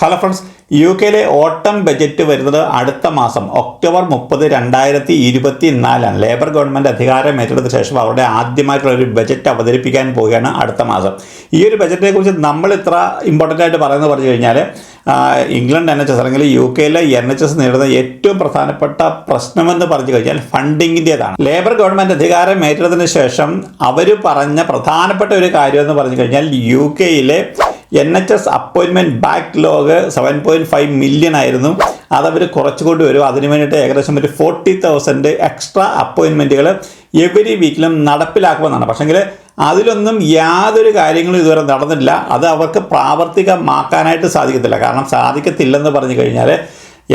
Hello friends, U കെയിലെ ഓട്ടം budget വരുന്നത് അടുത്ത മാസം ഒക്ടോബർ 30, 2024 ലേബർ ഗവൺമെൻറ് അധികാരം ഏറ്റെടുത്ത ശേഷം അവരുടെ ആദ്യമായിട്ടുള്ള ഒരു ബജറ്റ് അവതരിപ്പിക്കാൻ പോവുകയാണ് അടുത്ത മാസം. ഈ ഒരു ബജറ്റിനെ കുറിച്ച് നമ്മൾ ഇത്ര ഇമ്പോർട്ടൻ്റ് ആയിട്ട് പറഞ്ഞു കഴിഞ്ഞാൽ ഇംഗ്ലണ്ട് NHS അല്ലെങ്കിൽ യു കെയിലെ NHS നേരിടുന്ന ഏറ്റവും പ്രധാനപ്പെട്ട പ്രശ്നമെന്ന് പറഞ്ഞു കഴിഞ്ഞാൽ ഫണ്ടിങ്ങിൻ്റേതാണ്. ലേബർ ഗവൺമെൻറ് അധികാരം ഏറ്റെടുത്തതിന് ശേഷം അവർ പറഞ്ഞ പ്രധാനപ്പെട്ട ഒരു കാര്യം എന്ന് പറഞ്ഞു കഴിഞ്ഞാൽ യു കെയിലെ NHS അപ്പോയിൻമെൻറ്റ് ബാക്ക്ലോഗ് 7.5 മില്യൺ ആയിരുന്നു. അതവർ കുറച്ചുകൊണ്ട് വരും. അതിനു വേണ്ടിയിട്ട് ഏകദേശം ഒരു 40,000 എക്സ്ട്രാ അപ്പോയിൻമെൻറ്റുകൾ എവരി വീക്കിലും നടപ്പിലാക്കുമെന്നാണ്. പക്ഷേങ്കിൽ അതിലൊന്നും യാതൊരു കാര്യങ്ങളും ഇതുവരെ നടന്നില്ല. അത് അവർക്ക് പ്രാവർത്തികമാക്കാനായിട്ട് സാധിക്കത്തില്ല. കാരണം സാധിക്കത്തില്ലെന്ന് പറഞ്ഞു കഴിഞ്ഞാൽ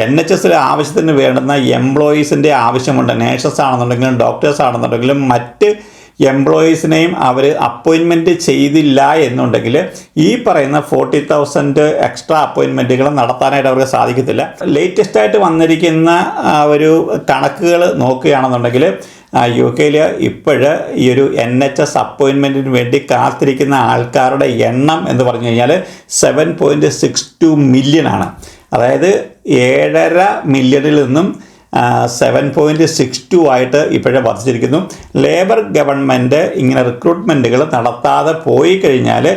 NHS ആവശ്യത്തിന് വേണ്ടുന്ന എംപ്ലോയീസിൻ്റെ ആവശ്യമുണ്ട്. നേഴ്സസ് ആണെന്നുണ്ടെങ്കിലും ഡോക്ടേഴ്സ് ആണെന്നുണ്ടെങ്കിലും മറ്റ് എംപ്ലോയീസിനെയും അവർ അപ്പോയിൻമെൻറ്റ് ചെയ്തില്ല എന്നുണ്ടെങ്കിൽ ഈ പറയുന്ന 40,000 എക്സ്ട്രാ അപ്പോയിൻമെൻറ്റുകൾ നടത്താനായിട്ട് അവർക്ക് സാധിക്കത്തില്ല. ലേറ്റസ്റ്റായിട്ട് വന്നിരിക്കുന്ന ഒരു കണക്കുകൾ നോക്കുകയാണെന്നുണ്ടെങ്കിൽ യു കെയിൽ ഇപ്പോഴ് ഈ ഒരു NHS അപ്പോയിൻമെൻറ്റിന് വേണ്ടി കാത്തിരിക്കുന്ന ആൾക്കാരുടെ എണ്ണം എന്ന് പറഞ്ഞു കഴിഞ്ഞാൽ 7.62 മില്യൺ ആണ്. അതായത് 7.5 മില്യണിൽ നിന്നും 7.62 ആയിട്ട് ഇപ്പോഴേ വർദ്ധിച്ചിരിക്കുന്നു. ലേബർ ഗവൺമെൻറ് ഇങ്ങനെ റിക്രൂട്ട്മെൻറ്റുകൾ നടത്താതെ പോയി കഴിഞ്ഞാൽ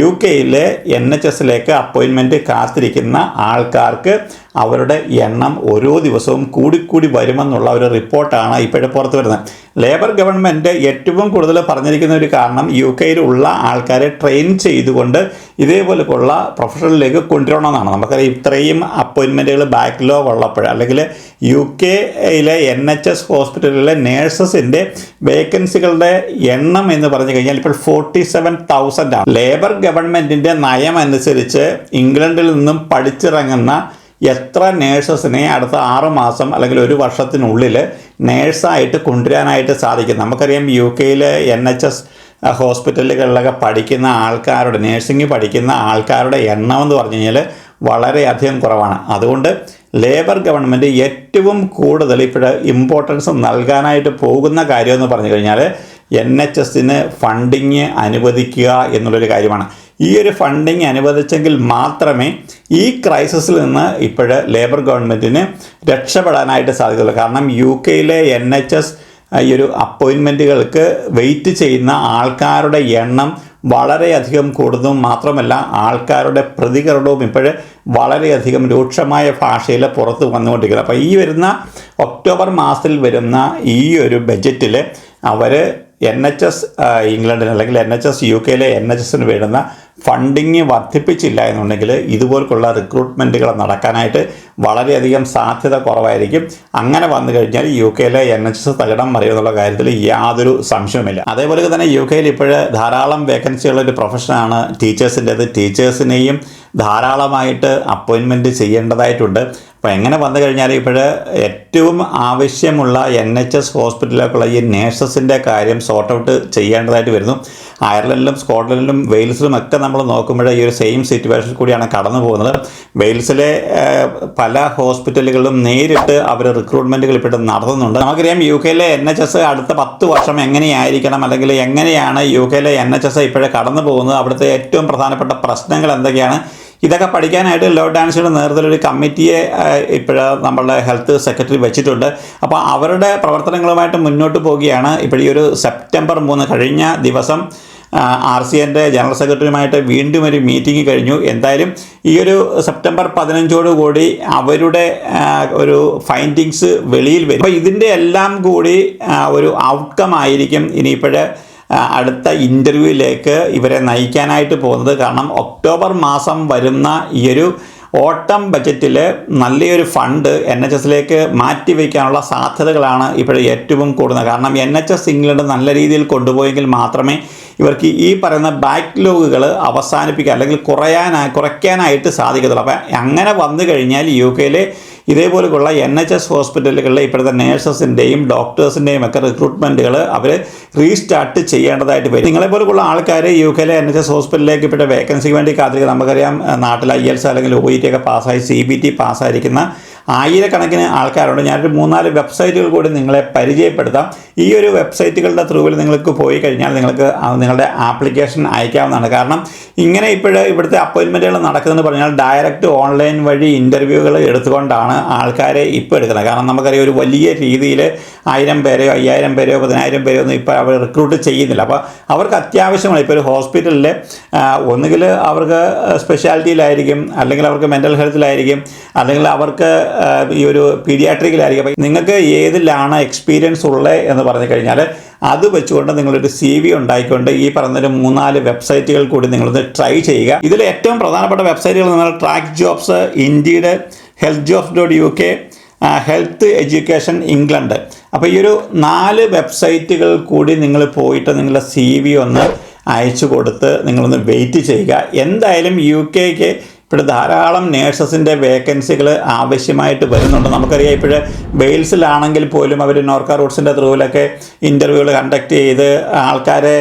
യു കെയിലെ NHSലേക്ക് അപ്പോയിൻമെൻറ്റ് കാത്തിരിക്കുന്ന ആൾക്കാർക്ക് അവരുടെ എണ്ണം ഓരോ ദിവസവും കൂടിക്കൂടി വരുമെന്നുള്ള ഒരു റിപ്പോർട്ടാണ് ഇപ്പോഴും പുറത്തു വരുന്നത്. ലേബർ ഗവൺമെൻറ് ഏറ്റവും കൂടുതൽ പറഞ്ഞിരിക്കുന്ന ഒരു കാരണം യു കെയിലുള്ള ആൾക്കാരെ ട്രെയിൻ ചെയ്തുകൊണ്ട് ഇതേപോലെയുള്ള പ്രൊഫഷനിലേക്ക് കൊണ്ടുവരണമെന്നാണ്. നമുക്കറിയാം ഇത്രയും അപ്പോയിൻമെൻറ്റുകൾ ബാക്ക്ലോഗ് ഉള്ളപ്പോൾ അല്ലെങ്കിൽ യു കെയിലെ NHS ഹോസ്പിറ്റലിലെ നേഴ്സസിൻ്റെ വേക്കൻസികളുടെ എണ്ണം എന്ന് പറഞ്ഞു കഴിഞ്ഞാൽ ഇപ്പോൾ 47,000 ആണ്. ലേബർ ഗവൺമെൻറ്റിൻ്റെ നയം അനുസരിച്ച് ഇംഗ്ലണ്ടിൽ നിന്നും പഠിച്ചിറങ്ങുന്ന എത്ര നേഴ്സസിനെ അടുത്ത 6 മാസം അല്ലെങ്കിൽ ഒരു വർഷത്തിനുള്ളിൽ നേഴ്സായിട്ട് കൊണ്ടുവരാനായിട്ട് സാധിക്കും. നമുക്കറിയാം യു കെയിലെ NHS ഹോസ്പിറ്റലുകളിലൊക്കെ പഠിക്കുന്ന ആൾക്കാരുടെ നേഴ്സിംഗ് പഠിക്കുന്ന ആൾക്കാരുടെ എണ്ണം എന്ന് പറഞ്ഞു കഴിഞ്ഞാൽ വളരെയധികം കുറവാണ്. അതുകൊണ്ട് ലേബർ ഗവൺമെൻറ് ഏറ്റവും കൂടുതൽ ഇപ്പോൾ ഇമ്പോർട്ടൻസ് നൽകാനായിട്ട് പോകുന്ന കാര്യമെന്ന് പറഞ്ഞു കഴിഞ്ഞാൽ NHSന് ഫണ്ടിങ് അനുവദിക്കുക എന്നുള്ളൊരു കാര്യമാണ്. ഈ ഒരു ഫണ്ടിങ് അനുവദിച്ചെങ്കിൽ മാത്രമേ ഈ ക്രൈസിസിൽ നിന്ന് ഇപ്പോഴ് ലേബർ ഗവൺമെൻറ്റിന് രക്ഷപ്പെടാനായിട്ട് സാധിക്കുള്ളൂ. കാരണം യു കെയിലെ NHS ഈ ഒരു അപ്പോയിൻമെൻറ്റുകൾക്ക് വെയിറ്റ് ചെയ്യുന്ന ആൾക്കാരുടെ എണ്ണം വളരെയധികം കൂടുന്നതും മാത്രമല്ല ആൾക്കാരുടെ പ്രതികരണവും ഇപ്പോഴ് വളരെയധികം രൂക്ഷമായ ഭാഷയിൽ പുറത്ത് വന്നുകൊണ്ടിരിക്കുന്നത്. അപ്പോൾ ഈ വരുന്ന ഒക്ടോബർ മാസത്തിൽ വരുന്ന ഈ ഒരു ബജറ്റിൽ അവർ NHS ഇംഗ്ലണ്ടിന് അല്ലെങ്കിൽ NHS യു കെയിലെ NHSന് വേണ്ടുന്ന ഫണ്ടിങ് വർദ്ധിപ്പിച്ചില്ല എന്നുണ്ടെങ്കിൽ ഇതുപോലുള്ള റിക്രൂട്ട്മെൻറ്റുകൾ നടക്കാനായിട്ട് വളരെയധികം സാധ്യത കുറവായിരിക്കും. അങ്ങനെ വന്നു കഴിഞ്ഞാൽ യു കെയിലെ NHS തകിടം മറിയുമെന്നുള്ള കാര്യത്തിൽ യാതൊരു സംശയവുമില്ല. അതേപോലെ തന്നെ യു കെയിൽ ഇപ്പോൾ ധാരാളം വേക്കൻസിയുള്ളൊരു പ്രൊഫഷനാണ് ടീച്ചേഴ്സിൻ്റേത്. ടീച്ചേഴ്സിനെയും ധാരാളമായിട്ട് അപ്പോയിൻമെൻറ്റ് ചെയ്യേണ്ടതായിട്ടുണ്ട്. അപ്പോൾ എങ്ങനെ വന്നു കഴിഞ്ഞാൽ ഇപ്പോൾ ഏറ്റവും ആവശ്യമുള്ള NHS ഹോസ്പിറ്റലിലേക്കുള്ള ഈ നേഴ്സസിൻ്റെ കാര്യം സോർട്ട് ഔട്ട് ചെയ്യേണ്ടതായിട്ട് വരുന്നു. അയർലൻഡിലും സ്കോട്ട്ലൻഡിലും വെയിൽസിലും ഒക്കെ നമ്മൾ നോക്കുമ്പോൾ ഈ ഒരു സെയിം സിറ്റുവേഷൻ കൂടിയാണ് കടന്നു പോകുന്നത്. വെയിൽസിലെ പല ഹോസ്പിറ്റലുകളിലും നേരിട്ട് അവർ റിക്രൂട്ട്മെൻറ്റുകൾ ഇപ്പോഴും നടത്തുന്നുണ്ട്. നമുക്കറിയാം യു കെയിലെ NHS അടുത്ത 10 വർഷം എങ്ങനെയായിരിക്കണം അല്ലെങ്കിൽ എങ്ങനെയാണ് യു കെയിലെ NHS ഇപ്പോഴും കടന്നു പോകുന്നത്, അവിടുത്തെ ഏറ്റവും പ്രധാനപ്പെട്ട പ്രശ്നങ്ങൾ എന്തൊക്കെയാണ്, ഇതൊക്കെ പഠിക്കാനായിട്ട് ലോർഡ് ഡാൻസിയുടെ നേതൃത്വത്തിൽ ഒരു കമ്മിറ്റിയെ ഇപ്പോഴ് നമ്മളുടെ ഹെൽത്ത് സെക്രട്ടറി വെച്ചിട്ടുണ്ട്. അപ്പോൾ അവരുടെ പ്രവർത്തനങ്ങളുമായിട്ട് മുന്നോട്ട് പോവുകയാണ്. ഇപ്പോൾ ഈ ഒരു സെപ്റ്റംബർ 3 കഴിഞ്ഞ ദിവസം RCNൻ്റെ ജനറൽ സെക്രട്ടറിയുമായിട്ട് വീണ്ടും ഒരു മീറ്റിംഗ് കഴിഞ്ഞു. എന്തായാലും ഈ ഒരു സെപ്റ്റംബർ 15 കൂടി അവരുടെ ഒരു ഫൈൻഡിങ്സ് വെളിയിൽ വരും. അപ്പോൾ ഇതിൻ്റെ എല്ലാം കൂടി ഒരു ഔട്ട്കം ആയിരിക്കും ഇനിയിപ്പോഴ് അടുത്ത ഇൻ്റർവ്യൂവിലേക്ക് ഇവരെ നയിക്കാനായിട്ട് പോകുന്നത്. കാരണം ഒക്ടോബർ മാസം വരുന്ന ഈ ഒരു ഓട്ടം ബജറ്റിൽ നല്ലൊരു ഫണ്ട് NHSലേക്ക് മാറ്റിവെക്കാനുള്ള സാധ്യതകളാണ് ഇപ്പോൾ ഏറ്റവും കൂടുന്നത്. കാരണം NHS ഇംഗ്ലണ്ട് നല്ല രീതിയിൽ കൊണ്ടുപോയെങ്കിൽ മാത്രമേ ഇവർക്ക് ഈ പറയുന്ന ബാക്ക്ലോഗുകൾ അവസാനിപ്പിക്കുക അല്ലെങ്കിൽ കുറയ്ക്കാനായിട്ട് സാധിക്കത്തുള്ളൂ. അപ്പോൾ അങ്ങനെ വന്നു കഴിഞ്ഞാൽ യു കെയിലെ ഇതേപോലെയുള്ള NHS ഹോസ്പിറ്റലുകളിലെ ഇപ്പോഴത്തെ നേഴ്സസിൻ്റെയും ഡോക്ടേഴ്സിൻ്റെയും ഒക്കെ റിക്രൂട്ട്മെൻറ്റുകൾ അവർ റീസ്റ്റാർട്ട് ചെയ്യേണ്ടതായിട്ട് വരും. നിങ്ങളെപ്പോലെയുള്ള ആൾക്കാർ യു കെയിലെ NHS ഹോസ്പിറ്റലിലേക്ക് ഇപ്പോഴത്തെ വേക്കൻസിക്ക് വേണ്ടി കാത്തിരിക്കുക. നമുക്കറിയാം നാട്ടിൽ IELTS അല്ലെങ്കിൽ OET ഒക്കെ പാസ്സായി CBT പാസ്സായിരിക്കുന്ന ആയിരക്കണക്കിന് ആൾക്കാരുണ്ട്. ഞാനൊരു 3-4 വെബ്സൈറ്റുകൾ കൂടി നിങ്ങളെ പരിചയപ്പെടുത്താം. ഈ ഒരു വെബ്സൈറ്റുകളുടെ ത്രൂവിൽ നിങ്ങൾക്ക് പോയി കഴിഞ്ഞാൽ നിങ്ങൾക്ക് നിങ്ങളുടെ ആപ്ലിക്കേഷൻ അയക്കാവുന്നതാണ്. കാരണം ഇങ്ങനെ ഇവിടുത്തെ അപ്പോയിൻമെൻറ്റുകൾ നടക്കുന്നതെന്ന് പറഞ്ഞാൽ ഡയറക്റ്റ് ഓൺലൈൻ വഴി ഇൻ്റർവ്യൂകൾ എടുത്തുകൊണ്ടാണ് ആൾക്കാരെ ഇപ്പോൾ എടുക്കുന്നത്. കാരണം നമുക്കറിയാം ഒരു വലിയ രീതിയിൽ 1000 പേരെയോ 5000 പേരെയോ 10000 പേരെയോ ഒന്നും ഇപ്പോൾ അവർ റിക്രൂട്ട് ചെയ്യുന്നില്ല. അപ്പോൾ അവർക്ക് അത്യാവശ്യമാണ്. ഇപ്പോൾ ഒരു ഹോസ്പിറ്റലിൽ ഒന്നുകിൽ അവർക്ക് സ്പെഷ്യാലിറ്റിയിലായിരിക്കും, അല്ലെങ്കിൽ അവർക്ക് മെൻ്റൽ ഹെൽത്തിലായിരിക്കും, അല്ലെങ്കിൽ അവർക്ക് ഈ ഒരു പീഡിയാട്രിക്കിലായിരിക്കും. അപ്പോൾ നിങ്ങൾക്ക് ഏതിലാണ് എക്സ്പീരിയൻസ് ഉള്ളത് എന്ന് പറഞ്ഞു കഴിഞ്ഞാൽ അത് വെച്ചുകൊണ്ട് നിങ്ങളൊരു CV ഉണ്ടായിക്കൊണ്ട് ഈ പറഞ്ഞൊരു 3-4 വെബ്സൈറ്റുകൾ കൂടി നിങ്ങളൊന്ന് ട്രൈ ചെയ്യുക. ഇതിൽ ഏറ്റവും പ്രധാനപ്പെട്ട വെബ്സൈറ്റുകൾ നിങ്ങൾ track jobs, indeed, healthjobs.uk, health education England. അപ്പോൾ ഈ ഒരു 4 വെബ്സൈറ്റുകൾ കൂടി നിങ്ങൾ പോയിട്ട് നിങ്ങളുടെ CV ഒന്ന് അയച്ചു കൊടുത്ത് നിങ്ങളൊന്ന് വെയിറ്റ് ചെയ്യുക. എന്തായാലും UK ഇപ്പോൾ ധാരാളം നേഴ്സസിൻ്റെ വേക്കൻസികൾ ആവശ്യമായിട്ട് വരുന്നുണ്ട്. നമുക്കറിയാം ഇപ്പോൾ വെയിൽസിലാണെങ്കിൽ പോലും അവർ നോർക്ക റൂട്ട്സിൻ്റെ ത്രൂവിലൊക്കെ ഇൻ്റർവ്യൂകൾ കണ്ടക്ട് ചെയ്ത് ആൾക്കാരെ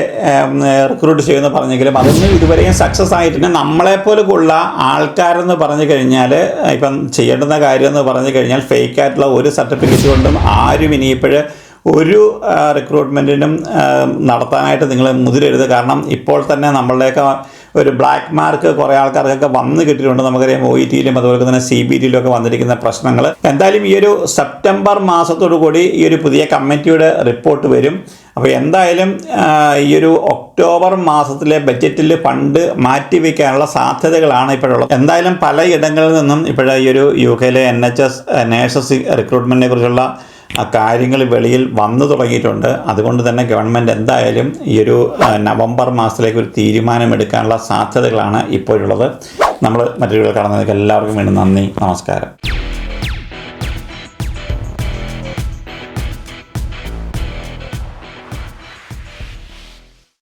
റിക്രൂട്ട് ചെയ്യുമെന്ന് പറഞ്ഞെങ്കിലും അതൊന്നും ഇതുവരെയും സക്സസ് ആയിട്ടില്ല. നമ്മളെപ്പോലുള്ള ആൾക്കാരെന്ന് പറഞ്ഞു കഴിഞ്ഞാൽ ഇപ്പം ചെയ്യേണ്ടുന്ന കാര്യമെന്ന് പറഞ്ഞു കഴിഞ്ഞാൽ ഫേക്ക് ആയിട്ടുള്ള ഒരു സർട്ടിഫിക്കറ്റ് കൊണ്ടും ആരും ഇനിയിപ്പോൾ ഒരു റിക്രൂട്ട്മെൻറ്റിനും നടത്താനായിട്ട് നിങ്ങൾ മുതിരരുത്. കാരണം ഇപ്പോൾ തന്നെ നമ്മളുടെയൊക്കെ ഒരു ബ്ലാക്ക് മാർക്ക് കുറേ ആൾക്കാർക്കൊക്കെ വന്ന് കിട്ടിയിട്ടുണ്ട്. നമുക്കറിയാം OETയിലും അതുപോലെ തന്നെ CBTയിലും ഒക്കെ വന്നിരിക്കുന്ന പ്രശ്നങ്ങൾ. എന്തായാലും ഈ ഒരു സെപ്റ്റംബർ മാസത്തോടു കൂടി ഈ ഒരു പുതിയ കമ്മിറ്റിയുടെ റിപ്പോർട്ട് വരും. അപ്പോൾ എന്തായാലും ഈ ഒരു ഒക്ടോബർ മാസത്തിലെ ബഡ്ജറ്റിൽ ഫണ്ട് മാറ്റിവെക്കാനുള്ള സാധ്യതകളാണ് ഇപ്പോഴുള്ളത്. എന്തായാലും പലയിടങ്ങളിൽ നിന്നും ഇപ്പോഴേ ഈ ഒരു UKയിലെ NHS നേഴ്സസ് റിക്രൂട്ട്മെൻറ്റിനെ കുറിച്ചുള്ള കാര്യങ്ങൾ വെളിയിൽ വന്നു തുടങ്ങിയിട്ടുണ്ട്. അതുകൊണ്ട് തന്നെ ഗവൺമെൻറ് എന്തായാലും ഈ ഒരു നവംബർ മാസത്തിലേക്ക് ഒരു തീരുമാനമെടുക്കാനുള്ള സാധ്യതകളാണ് ഇപ്പോഴുള്ളത്. നമ്മൾ മറ്റൊരു കാണുന്നതൊക്കെ എല്ലാവർക്കും വേണ്ടി നന്ദി, നമസ്കാരം.